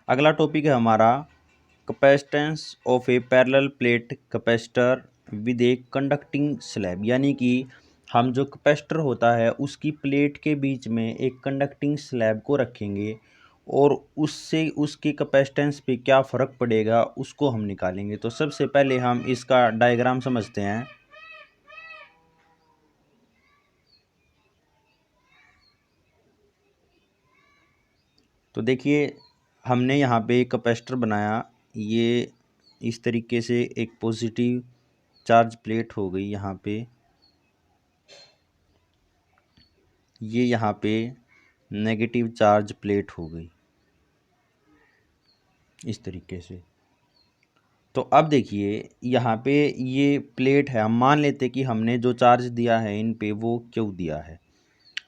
अगला टॉपिक है हमारा capacitance of A parallel plate capacitor with a conducting slab, यानी कि हम जो कैपेसिटर होता है उसकी प्लेट के बीच में एक कंडक्टिंग स्लैब को रखेंगे और उससे उसके कैपेसिटेंस पे क्या फ़र्क पड़ेगा उसको हम निकालेंगे। तो सबसे पहले हम इसका डायग्राम समझते हैं। तो देखिए हमने यहाँ पे एक कैपेसिटर बनाया, ये इस तरीके से एक पॉजिटिव चार्ज प्लेट हो गई यहाँ पे, ये यहाँ पे नेगेटिव चार्ज प्लेट हो गई इस तरीके से। तो अब देखिए यहाँ पे ये प्लेट है, हम मान लेते कि हमने जो चार्ज दिया है इन पे वो क्यू दिया है।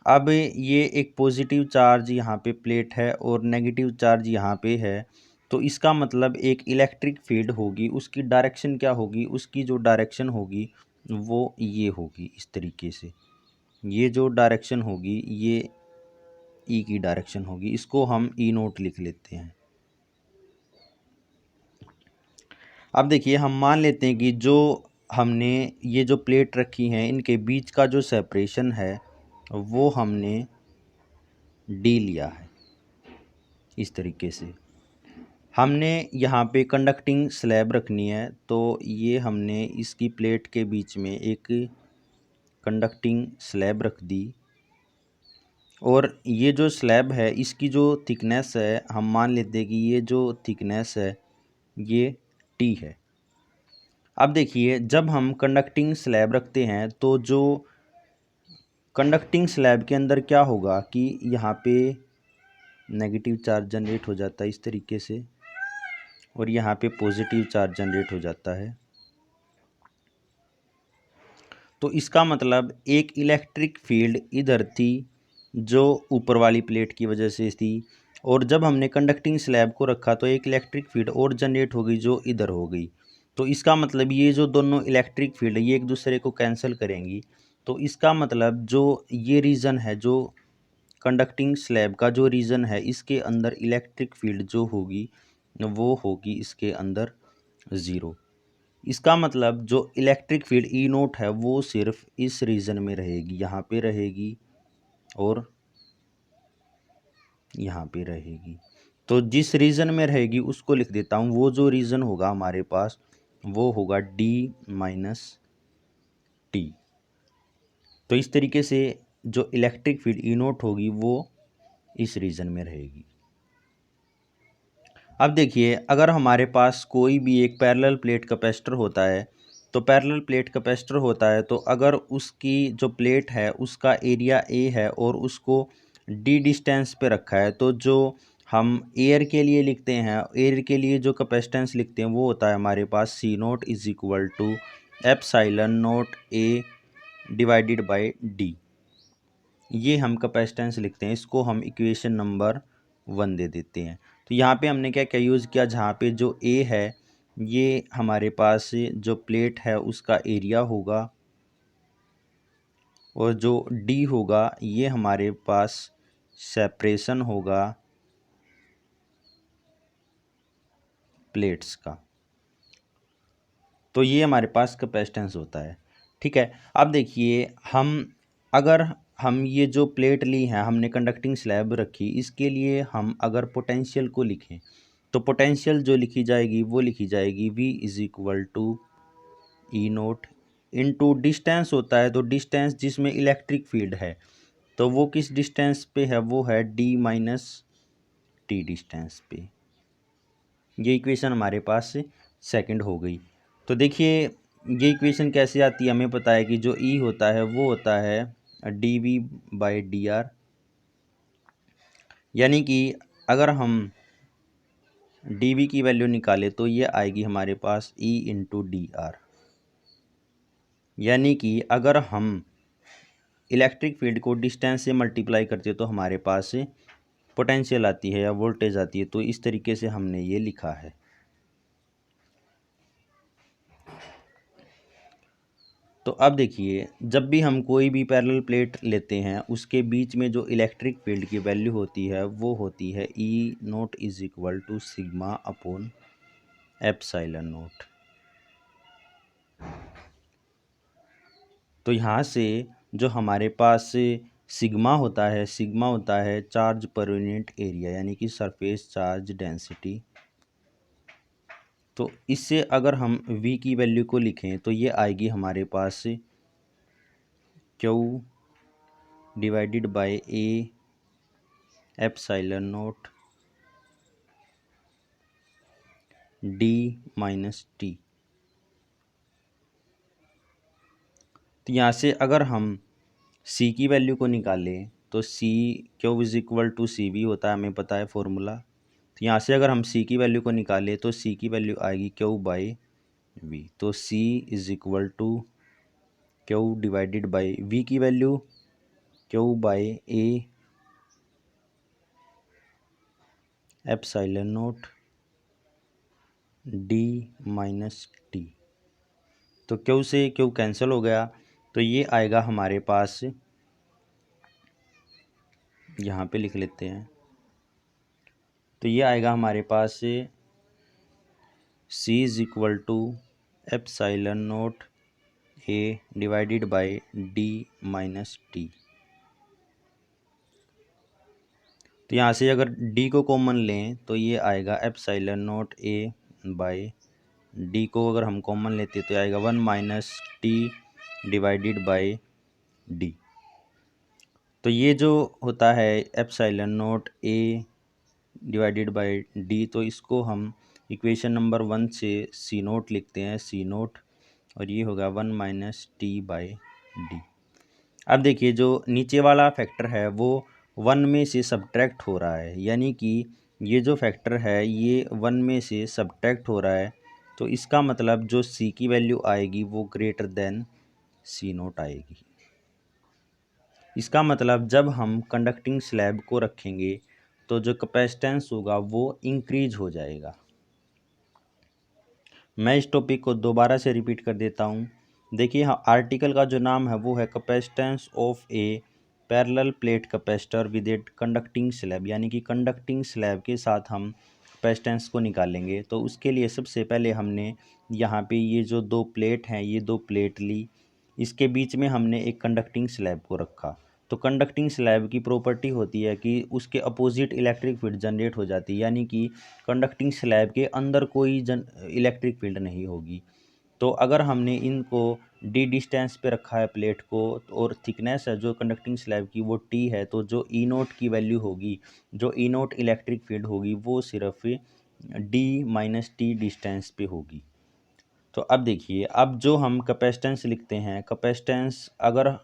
अब ये एक पॉजिटिव चार्ज यहाँ पे प्लेट है और नेगेटिव चार्ज यहाँ पे है, तो इसका मतलब एक इलेक्ट्रिक फील्ड होगी, उसकी डायरेक्शन क्या होगी, उसकी जो डायरेक्शन होगी वो ये होगी इस तरीके से। ये जो डायरेक्शन होगी ये ई की डायरेक्शन होगी, इसको हम ई नोट लिख लेते हैं। अब देखिए हम मान लेते हैं कि जो हमने ये जो प्लेट रखी हैं इनके बीच का जो सेपरेशन है वो हमने डी लिया है इस तरीके से। हमने यहाँ पे कंडक्टिंग स्लैब रखनी है, तो ये हमने इसकी प्लेट के बीच में एक कंडक्टिंग स्लैब रख दी और ये जो स्लैब है इसकी जो थिकनेस है हम मान लेते हैं कि ये जो थिकनेस है ये टी है। अब देखिए जब हम कंडक्टिंग स्लैब रखते हैं तो जो कंडक्टिंग स्लैब के अंदर क्या होगा कि यहाँ पे नेगेटिव चार्ज जनरेट हो जाता है इस तरीके से और यहाँ पे पॉजिटिव चार्ज जनरेट हो जाता है। तो इसका मतलब एक इलेक्ट्रिक फील्ड इधर थी जो ऊपर वाली प्लेट की वजह से थी, और जब हमने कंडक्टिंग स्लैब को रखा तो एक इलेक्ट्रिक फील्ड और जनरेट हो गई जो इधर हो गई। तो इसका मतलब ये जो दोनों इलेक्ट्रिक फील्ड ये एक दूसरे को कैंसिल करेंगी। तो इसका मतलब जो ये रीजन है, जो कंडक्टिंग स्लैब का जो रीजन है, इसके अंदर इलेक्ट्रिक फील्ड जो होगी वो होगी इसके अंदर ज़ीरो। इसका मतलब जो इलेक्ट्रिक फील्ड ई नोट है वो सिर्फ इस रीजन में रहेगी, यहाँ पे रहेगी और यहाँ पे रहेगी। तो जिस रीजन में रहेगी उसको लिख देता हूँ, वो जो रीजन होगा हमारे पास वो होगा डी माइनस टी। तो इस तरीके से जो इलेक्ट्रिक फील्ड ई नोट होगी वो इस रीजन में रहेगी। अब देखिए अगर हमारे पास कोई भी एक पैरेलल प्लेट कैपेसिटर होता है, तो पैरेलल प्लेट कैपेसिटर होता है तो अगर उसकी जो प्लेट है उसका एरिया ए है और उसको डी डिस्टेंस पे रखा है, तो जो हम एयर के लिए लिखते हैं, एयर के लिए जो कैपेसिटेंस लिखते हैं वो होता है हमारे पास C naught is equal to epsilon naught A divided by D. ये हम कैपेसिटेंस लिखते हैं, इसको हम इक्वेशन नंबर 1 दे देते हैं। तो यहाँ पे हमने क्या क्या यूज़ किया, जहाँ पे जो ए है ये हमारे पास जो प्लेट है उसका एरिया होगा और जो डी होगा ये हमारे पास सेपरेशन होगा प्लेट्स का। तो ये हमारे पास कैपेसिटेंस होता है। ठीक है, अब देखिए अगर हम ये जो प्लेट ली है, हमने कंडक्टिंग स्लैब रखी, इसके लिए हम अगर पोटेंशियल को लिखें तो पोटेंशियल जो लिखी जाएगी वो लिखी जाएगी V is equal to E naught into distance होता है, तो डिस्टेंस जिसमें इलेक्ट्रिक फील्ड है तो वो किस डिस्टेंस पे है, वो है D माइनस टी डिस्टेंस पे। ये इक्वेशन हमारे पास सेकंड हो गई। तो देखिए ये इक्वेशन कैसे आती है, हमें पता है कि जो E होता है वो होता है D V by D R, यानी कि अगर हम डी वी की वैल्यू निकालें तो ये आएगी हमारे पास E इंटू डी आर। यानी कि अगर हम इलेक्ट्रिक फील्ड को डिस्टेंस से मल्टीप्लाई करते तो हमारे पास पोटेंशियल आती है या वोल्टेज आती है। तो इस तरीके से हमने ये लिखा है। तो अब देखिए, जब भी हम कोई भी पैरेलल प्लेट लेते हैं उसके बीच में जो इलेक्ट्रिक फील्ड की वैल्यू होती है वो होती है E naught is equal to sigma upon epsilon naught. तो यहाँ से जो हमारे पास सिग्मा होता है, सिग्मा होता है चार्ज पर यूनिट एरिया यानी कि सरफेस चार्ज डेंसिटी। तो इससे अगर हम v की वैल्यू को लिखें तो ये आएगी हमारे पास Q divided by A epsilon naught d minus T. तो यहाँ से अगर हम c की वैल्यू को निकालें तो c Q is equal to C V होता है, हमें पता है फॉर्मूला। तो यहाँ से अगर हम c की वैल्यू को निकालें तो c की वैल्यू आएगी Q बाई वी। तो c is equal to Q divided by v की value Q by A epsilon naught d minus T. तो Q से Q कैंसिल हो गया, तो ये आएगा हमारे पास, यहाँ पे लिख लेते हैं, तो ये आएगा हमारे पास c is equal to epsilon naught a divided by d minus T. तो यहाँ से अगर d को कॉमन लें तो ये आएगा epsilon naught a by d को अगर हम कॉमन लेते तो आएगा 1 minus T divided by d। तो ये जो होता है epsilon naught a divided by d, तो इसको हम इक्वेशन नंबर 1 से c नोट लिखते हैं, c नोट, और ये होगा 1 माइनस टी बाई डी। अब देखिए जो नीचे वाला फैक्टर है वो 1 में से सब्ट्रैक्ट हो रहा है, यानी कि ये जो फैक्टर है ये 1 में से सब्ट्रैक्ट हो रहा है। तो इसका मतलब जो c की वैल्यू आएगी वो ग्रेटर देन c नोट आएगी। इसका मतलब जब हम कंडक्टिंग स्लैब को रखेंगे तो जो कैपेसिटेंस होगा वो इंक्रीज हो जाएगा। मैं इस टॉपिक को दोबारा से रिपीट कर देता हूँ। देखिए हाँ, आर्टिकल का जो नाम है वो है capacitance of A parallel plate capacitor with a conducting slab, यानी कि कंडक्टिंग स्लैब के साथ हम कैपेसिटेंस को निकालेंगे। तो उसके लिए सबसे पहले हमने यहाँ पे ये जो दो प्लेट हैं, ये दो प्लेट ली, इसके बीच में हमने एक कंडक्टिंग स्लैब को रखा। तो कंडक्टिंग स्लैब की प्रॉपर्टी होती है कि उसके अपोजिट इलेक्ट्रिक फील्ड जनरेट हो जाती है, यानी कि कंडक्टिंग स्लैब के अंदर कोई इलेक्ट्रिक फील्ड नहीं होगी। तो अगर हमने इनको डी डिस्टेंस पे रखा है प्लेट को, और थिकनेस है जो कंडक्टिंग स्लैब की वो टी है, तो जो ई नोट की वैल्यू होगी, जो ई नोट इलेक्ट्रिक फील्ड होगी वो सिर्फ डी माइनस टी डिस्टेंस पे होगी। तो अब देखिए, अब जो हम कैपेसिटेंस लिखते हैं, कैपेसिटेंस अगर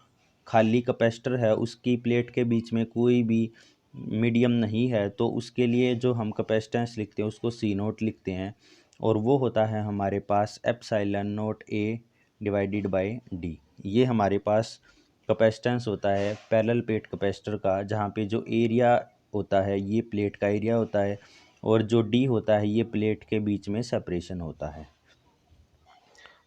खाली कैपेसिटर है उसकी प्लेट के बीच में कोई भी मीडियम नहीं है तो उसके लिए जो हम कैपेसिटेंस लिखते हैं उसको सी नोट लिखते हैं, और वो होता है हमारे पास epsilon naught A divided by D. ये हमारे पास कैपेसिटेंस होता है पैरेलल प्लेट कैपेसिटर का, जहाँ पे जो एरिया होता है ये प्लेट का एरिया होता है, और जो डी होता है ये प्लेट के बीच में सेपरेशन होता है।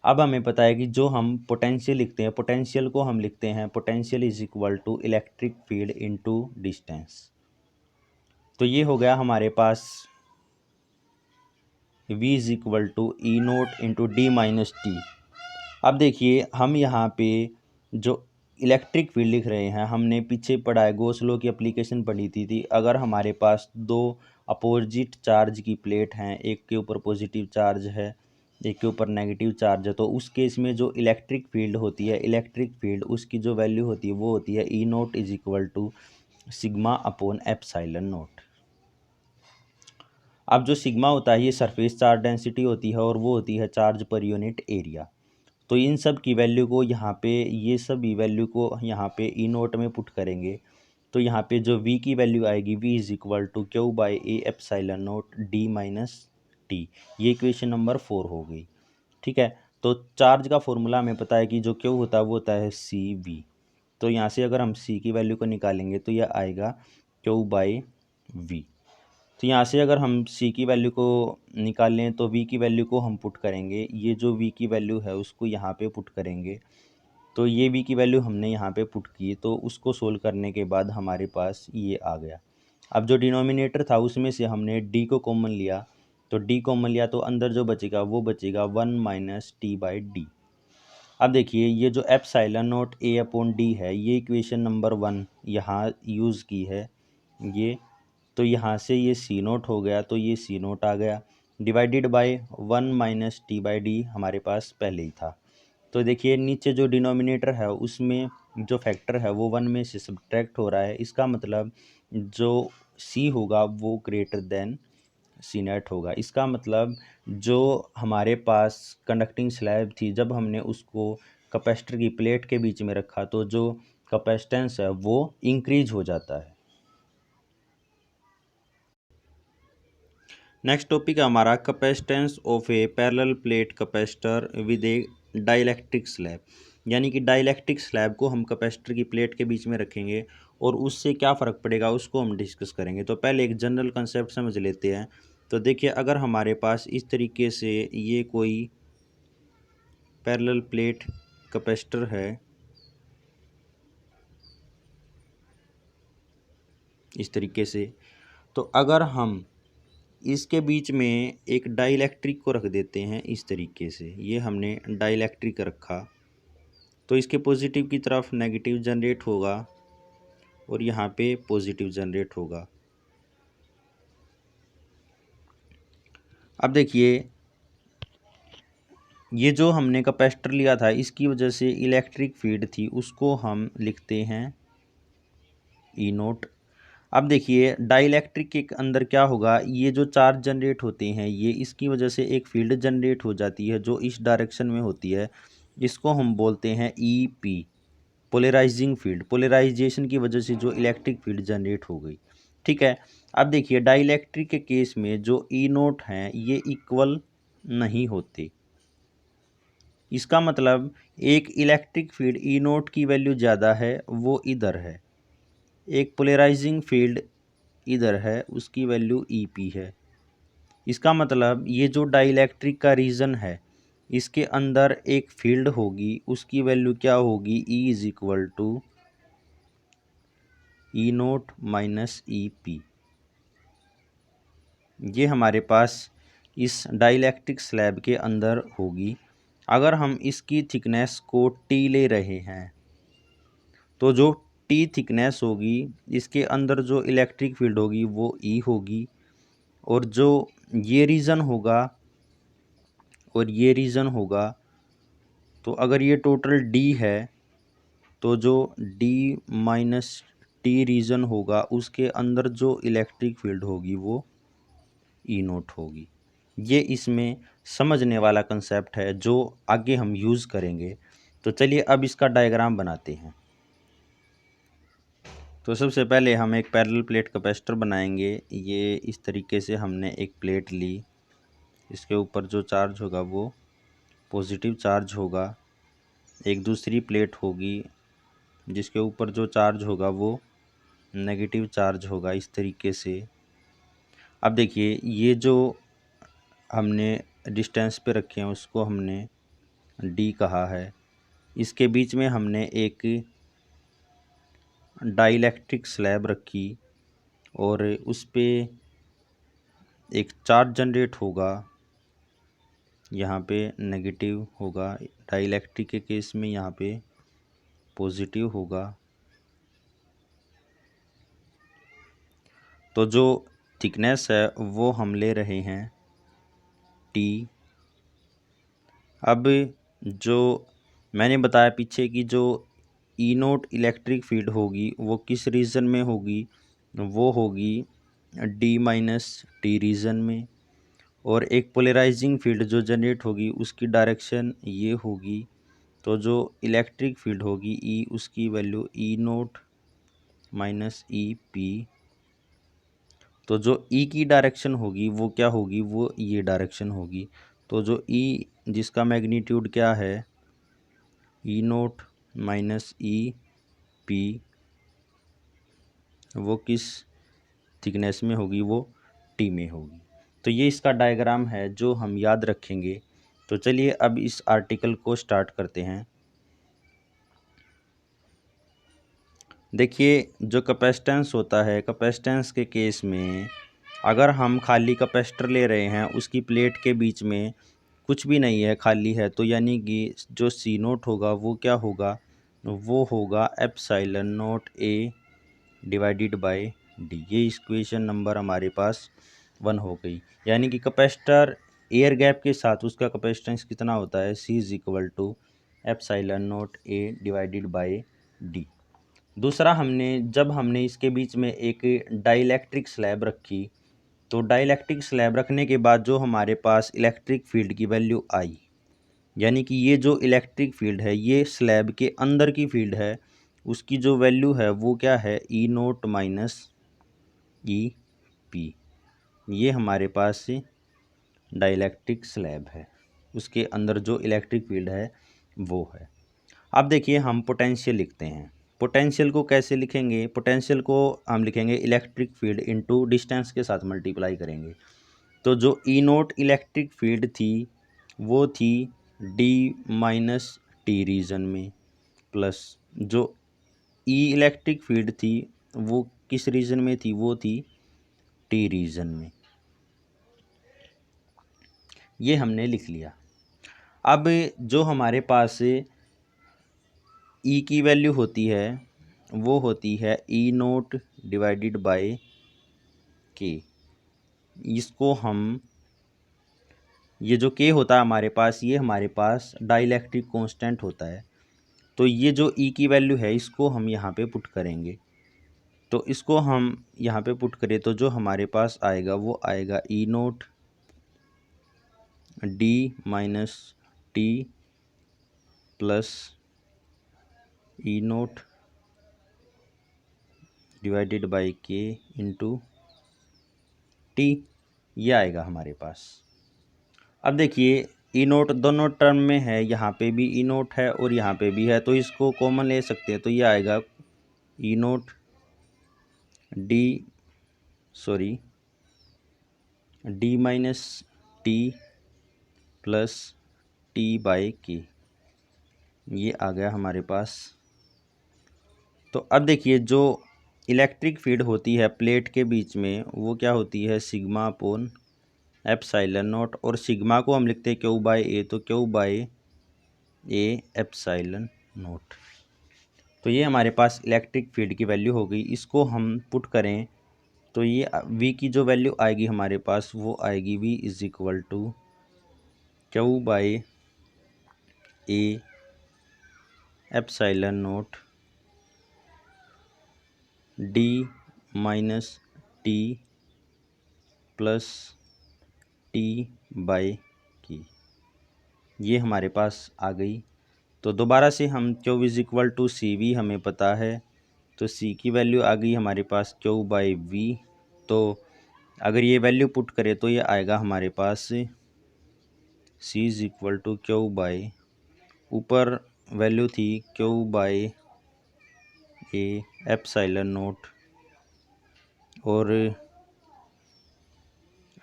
अब हमें पता है कि जो हम पोटेंशियल लिखते हैं, पोटेंशियल को हम लिखते हैं potential is equal to electric field into distance. तो ये हो गया हमारे पास v is equal to E naught into D minus T. अब देखिए हम यहाँ पे जो इलेक्ट्रिक फील्ड लिख रहे हैं, हमने पीछे पढ़ा है, गॉस लॉ की एप्लीकेशन पढ़ी थी। अगर हमारे पास दो अपोजिट चार्ज की प्लेट हैं, एक के ऊपर पॉजिटिव चार्ज है एक के ऊपर नेगेटिव चार्ज है, तो उस केस में जो इलेक्ट्रिक फील्ड होती है, इलेक्ट्रिक फील्ड उसकी जो वैल्यू होती है वो होती है E naught is equal to sigma upon epsilon naught. अब जो सिग्मा होता है ये सरफेस चार्ज डेंसिटी होती है और वो होती है चार्ज पर यूनिट एरिया। तो इन सब की वैल्यू को यहाँ पे, ये सभी वैल्यू को यहाँ पे ई नोट में पुट करेंगे। तो यहाँ पे जो v की वैल्यू आएगी v is equal to Q by A epsilon naught d minus T. ये इक्वेशन नंबर 4 हो गई। ठीक है, तो चार्ज का फॉर्मूला हमें पता है कि जो Q होता है वो होता है CV। तो यहाँ से अगर हम C की वैल्यू को निकालेंगे तो यह आएगा Q बाई वी। तो यहाँ से अगर हम c की वैल्यू को निकाल लें तो v की वैल्यू को हम पुट करेंगे, ये जो v की वैल्यू है उसको यहाँ पे पुट करेंगे, तो ये v की वैल्यू हमने यहाँ पे पुट की, तो उसको सोल्व करने के बाद हमारे पास ये आ गया। अब जो डिनोमिनेटर था उसमें से हमने d को कॉमन लिया, तो d कॉमन लिया तो अंदर जो बचेगा वो बचेगा 1 माइनस टी बाई डी। अब देखिए ये जो epsilon not a upon D है, ये इक्वेशन नंबर 1 यहाँ यूज़ की है ये, तो यहाँ से ये सी नोट हो गया, तो ये सी नोट आ गया, divided by 1 minus T by D हमारे पास पहले ही था। तो देखिए नीचे जो डिनोमिनेटर है उसमें जो फैक्टर है वो 1 में से सब्ट्रैक्ट हो रहा है, इसका मतलब जो सी होगा वो ग्रेटर देन सी नेट होगा। इसका मतलब जो हमारे पास कंडक्टिंग स्लैब थी, जब हमने उसको कैपेसिटर की प्लेट के बीच में रखा तो जो कैपेसिटेंस है वो इंक्रीज हो जाता है। नेक्स्ट टॉपिक है हमारा capacitance of A parallel plate capacitor with A dielectric slab. यानी कि डाइलेक्ट्रिक स्लैब को हम कैपेसिटर की प्लेट के बीच में रखेंगे और उससे क्या फ़र्क पड़ेगा उसको हम डिस्कस करेंगे। तो पहले एक जनरल कंसेप्ट समझ लेते हैं। तो देखिए अगर हमारे पास इस तरीके से ये कोई पैरेलल प्लेट कैपेसिटर है, इस तरीके से, तो अगर हम इसके बीच में एक डाइलेक्ट्रिक को रख देते हैं इस तरीके से, ये हमने डाइलेक्ट्रिक रखा, तो इसके पॉजिटिव की तरफ नेगेटिव जनरेट होगा और यहाँ पे पॉजिटिव जनरेट होगा। अब देखिए ये जो हमने कैपेसिटर लिया था इसकी वजह से इलेक्ट्रिक फील्ड थी, उसको हम लिखते हैं ई नोट। अब देखिए डाइलेक्ट्रिक के अंदर क्या होगा, ये जो चार्ज जनरेट होते हैं ये इसकी वजह से एक फील्ड जनरेट हो जाती है जो इस डायरेक्शन में होती है, इसको हम बोलते हैं E P, polarising field. Polarisation की वजह से जो इलेक्ट्रिक फील्ड जनरेट हो गई, ठीक है। अब देखिए डाइलेक्ट्रिक के केस में जो ई नोट हैं ये इक्वल नहीं होते, इसका मतलब एक इलेक्ट्रिक फील्ड ई नोट की वैल्यू ज़्यादा है वो इधर है, एक पोलराइजिंग फील्ड इधर है उसकी वैल्यू ई पी है। इसका मतलब ये जो डाइलेक्ट्रिक का रीजन है इसके अंदर एक फील्ड होगी, उसकी वैल्यू क्या होगी, E is equal to E naught minus E P. ये हमारे पास इस डाइलेक्ट्रिक स्लैब के अंदर होगी। अगर हम इसकी थिकनेस को टी ले रहे हैं तो जो टी थिकनेस होगी इसके अंदर जो इलेक्ट्रिक फील्ड होगी वो ई होगी, और जो ये रीजन होगा और ये रीजन होगा, तो अगर ये टोटल डी है तो जो डी माइनस टी रीजन होगा उसके अंदर जो इलेक्ट्रिक फील्ड होगी वो ई नोट होगी। ये इसमें समझने वाला कंसेप्ट है जो आगे हम यूज़ करेंगे। तो चलिए अब इसका डायग्राम बनाते हैं। तो सबसे पहले हम एक पैरेलल प्लेट कैपेसिटर बनाएंगे। ये इस तरीके से हमने एक प्लेट ली, इसके ऊपर जो चार्ज होगा वो पॉजिटिव चार्ज होगा, एक दूसरी प्लेट होगी जिसके ऊपर जो चार्ज होगा वो नेगेटिव चार्ज होगा, इस तरीके से। अब देखिए ये जो हमने डिस्टेंस पे रखे हैं उसको हमने डी कहा है, इसके बीच में हमने एक डाइलेक्ट्रिक स्लैब रखी और उस पे एक चार्ज जनरेट होगा, यहाँ पे नेगेटिव होगा, डाइलेक्ट्रिक के केस में यहाँ पे पॉजिटिव होगा। तो जो थिकनेस है वो हम ले रहे हैं टी। अब जो मैंने बताया पीछे कि जो ई नोट इलेक्ट्रिक फील्ड होगी वो किस रीजन में होगी, वो होगी डी माइनस टी रीजन में, और एक पोलराइजिंग फील्ड जो जनरेट होगी उसकी डायरेक्शन ये होगी। तो जो इलेक्ट्रिक फील्ड होगी ई, उसकी वैल्यू ई नोट माइनस ई पी। तो जो ई की डायरेक्शन होगी वो क्या होगी, वो ये डायरेक्शन होगी। तो जो ई जिसका मैग्नीट्यूड क्या है E naught minus E P, वो किस थिकनेस में होगी, वो टी में होगी। तो ये इसका डायग्राम है जो हम याद रखेंगे। तो चलिए अब इस आर्टिकल को स्टार्ट करते हैं। देखिए जो कैपेसिटेंस होता है, कैपेसिटेंस के केस में अगर हम खाली कैपेसिटर ले रहे हैं, उसकी प्लेट के बीच में कुछ भी नहीं है, खाली है, तो यानी कि जो सी नोट होगा वो क्या होगा, वो होगा epsilon naught A divided by D. ये इक्वेशन नंबर हमारे पास 1 हो गई। यानी कि कैपेसिटर एयर गैप के साथ उसका कैपेसिटेंस कितना होता है, C is equal to epsilon naught A divided by D. दूसरा, जब हमने इसके बीच में एक डाइलेक्ट्रिक स्लैब रखी, तो डाइलेक्ट्रिक स्लैब रखने के बाद जो हमारे पास इलेक्ट्रिक फील्ड की वैल्यू आई, यानी कि ये जो इलेक्ट्रिक फील्ड है ये स्लैब के अंदर की फील्ड है, उसकी जो वैल्यू है वो क्या है, E naught minus E P. ये हमारे पास डाइलेक्ट्रिक स्लैब है, उसके अंदर जो इलेक्ट्रिक फील्ड है वो है। अब देखिए हम पोटेंशियल लिखते हैं। पोटेंशियल को कैसे लिखेंगे, पोटेंशियल को हम लिखेंगे इलेक्ट्रिक फील्ड इनटू डिस्टेंस के साथ मल्टीप्लाई करेंगे। तो जो ई नोट इलेक्ट्रिक फील्ड थी वो थी डी माइनस टी रीजन में, प्लस जो ई इलेक्ट्रिक फील्ड थी वो किस रीजन में थी, वो थी टी रीजन में। ये हमने लिख लिया। अब जो हमारे पास ई की वैल्यू होती है वो होती है ई नोट डिवाइडेड बाय के। इसको हम, ये जो के होता है हमारे पास, ये हमारे पास डाइलेक्ट्रिक कांस्टेंट होता है। तो ये जो ई की वैल्यू है इसको हम यहाँ पे पुट करेंगे। तो इसको हम यहाँ पे पुट करें तो जो हमारे पास आएगा वो आएगा E naught D minus T plus E naught divided by K into T. ये आएगा हमारे पास। अब देखिए ई नोट दोनों टर्म में है, यहाँ पे भी ई नोट है और यहाँ पे भी है, तो इसको कॉमन ले सकते हैं। तो ये आएगा E naught D minus T plus T by K. ये आ गया हमारे पास। तो अब देखिए जो इलेक्ट्रिक फील्ड होती है प्लेट के बीच में वो क्या होती है, सिग्मा अपोन एप्सिलॉन नॉट, और सिग्मा को हम लिखते हैं क्यू बाय ए, तो Q by A epsilon naught. तो ये हमारे पास इलेक्ट्रिक फील्ड की वैल्यू हो गई। इसको हम पुट करें तो ये v की जो वैल्यू आएगी हमारे पास वो आएगी v is equal to Q by A epsilon naught D minus T plus T by K. ये हमारे पास आ गई। तो दोबारा से हम Q is equal to C V हमें पता है, तो सी की वैल्यू आ गई हमारे पास क्यू बाय वी। तो अगर ये वैल्यू पुट करें तो ये आएगा हमारे पास C is equal to Q by, ऊपर वैल्यू थी Q by A epsilon naught और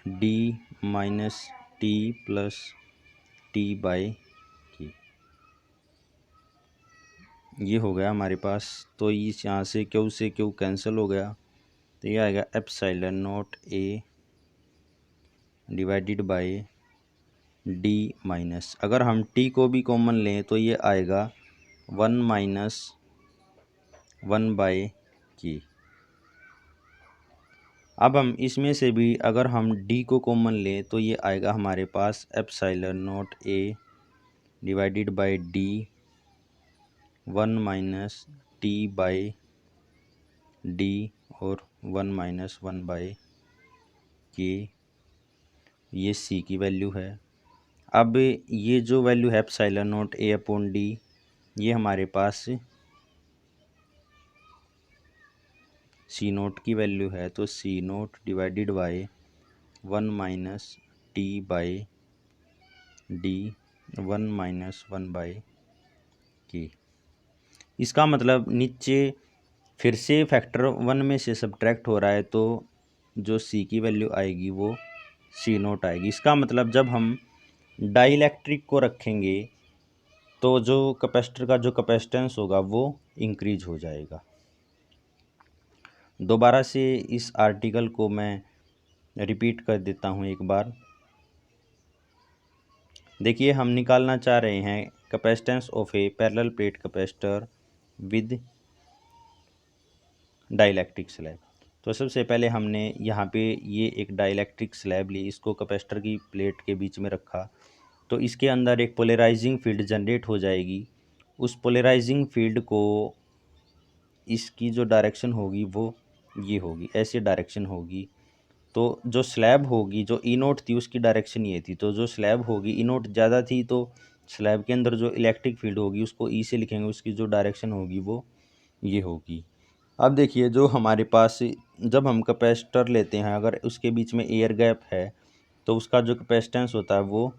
D minus T plus T by K. ये हो गया हमारे पास। तो इस यहाँ से क्यू कैंसिल हो गया, तो ये आएगा epsilon naught A divided by D minus, अगर हम टी को भी कॉमन लें तो ये आएगा 1 माइनस 1 बाय की। अब हम इसमें से भी अगर हम डी को कॉमन लें तो ये आएगा हमारे पास epsilon naught A divided by D 1 minus T by D और 1 माइनस 1 बाय के। ये सी की वैल्यू है। अब ये जो वैल्यू है epsilon naught A upon D, ये हमारे पास सी नोट की वैल्यू है, तो C naught divided by 1 minus T by D 1 minus 1 by K. इसका मतलब नीचे फिर से फैक्टर 1 में से सब्ट्रैक्ट हो रहा है, तो जो सी की वैल्यू आएगी वो सी नोट आएगी। इसका मतलब जब हम डाइलेक्ट्रिक को रखेंगे तो जो कैपेसिटर का जो कैपेसिटेंस होगा वो इंक्रीज हो जाएगा। दोबारा से इस आर्टिकल को मैं रिपीट कर देता हूँ एक बार। देखिए, हम निकालना चाह रहे हैं capacitance of A parallel plate capacitor with dielectric slab. तो सबसे पहले हमने यहाँ पे ये एक डाइलेक्ट्रिक स्लैब ली, इसको कैपेसिटर की प्लेट के बीच में रखा। तो इसके अंदर एक पोलराइजिंग फील्ड जनरेट हो जाएगी। उस पोलराइजिंग फील्ड को, इसकी जो डायरेक्शन होगी वो ये होगी, ऐसे डायरेक्शन होगी। तो जो स्लैब होगी, जो ई नोट थी उसकी डायरेक्शन ये थी। तो जो स्लैब होगी, ई नोट ज़्यादा थी तो स्लैब के अंदर जो इलेक्ट्रिक फील्ड होगी उसको ई से लिखेंगे, उसकी जो डायरेक्शन होगी वो ये होगी। अब देखिए, जो हमारे पास जब हम कैपेसिटर लेते हैं, अगर उसके बीच में एयर गैप है तो उसका जो कैपेसिटेंस होता है वो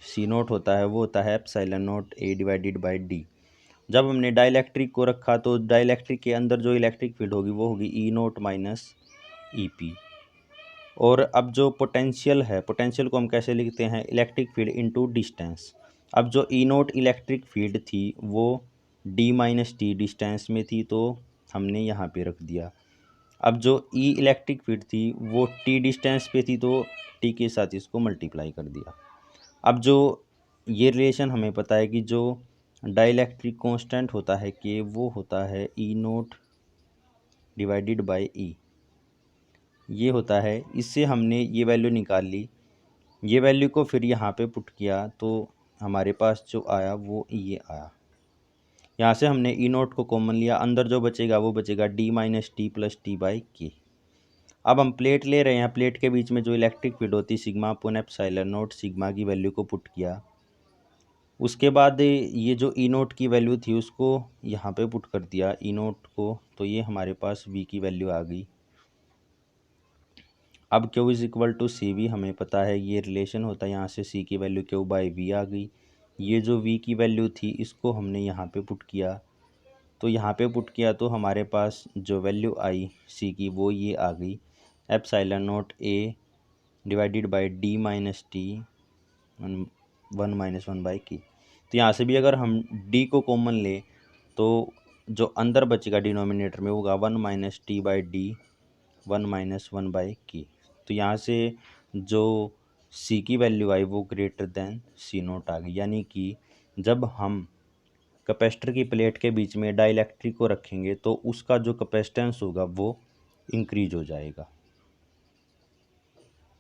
सी नोट होता है, वो होता है epsilon naught A divided by D. जब हमने डाइलेक्ट्रिक को रखा तो डाइलेक्ट्रिक के अंदर जो इलेक्ट्रिक फील्ड होगी वो होगी ई नोट माइनस ई पी। और अब जो पोटेंशियल है, पोटेंशियल को हम कैसे लिखते हैं, इलेक्ट्रिक फील्ड इनटू डिस्टेंस। अब जो ई नोट इलेक्ट्रिक फील्ड थी वो डी माइनस टी डिस्टेंस में थी, तो हमने यहाँ पे रख दिया। अब जो ई इलेक्ट्रिक फील्ड थी वो टी डिस्टेंस पे थी, तो टी के साथ इसको मल्टीप्लाई कर दिया। अब जो ये रिलेशन हमें पता है कि जो डाइलेक्ट्रिक कांस्टेंट होता है कि वो होता है ई नोट डिवाइडेड बाय ई, ये होता है। इससे हमने ये वैल्यू निकाल ली। ये वैल्यू को फिर यहाँ पे पुट किया तो हमारे पास जो आया वो ये आया। यहाँ से हमने ई नोट को कॉमन लिया, अंदर जो बचेगा वो बचेगा D minus T plus T by के। अब हम प्लेट ले रहे हैं, प्लेट के बीच में जो इलेक्ट्रिक फील्ड होती है sigma upon epsilon note, sigma की वैल्यू को पुट किया। उसके बाद ये जो ई नोट की वैल्यू थी उसको यहाँ पे पुट कर दिया, ई नोट को, तो ये हमारे पास वी की वैल्यू आ गई। अब Q is equal to C V हमें पता है, ये रिलेशन होता है, यहाँ से सी की वैल्यू क्यू बाई वी आ गई। ये जो वी की वैल्यू थी इसको हमने यहाँ पे पुट किया, तो यहाँ पे पुट किया तो हमारे पास जो वैल्यू आई सी की वो ये आ गई, epsilon naught A divided by D minus T 1 by की। तो यहाँ से भी अगर हम डी को कॉमन ले तो जो अंदर बचेगा डिनोमिनेटर में होगा 1 minus T by D 1 by की। तो यहाँ से जो सी की वैल्यू आई वो ग्रेटर देन सी नोट आ गई, यानी कि जब हम कैपेसिटर की प्लेट के बीच में डाइलेक्ट्रिक को रखेंगे तो उसका जो कैपेसिटेंस होगा वो इंक्रीज हो जाएगा।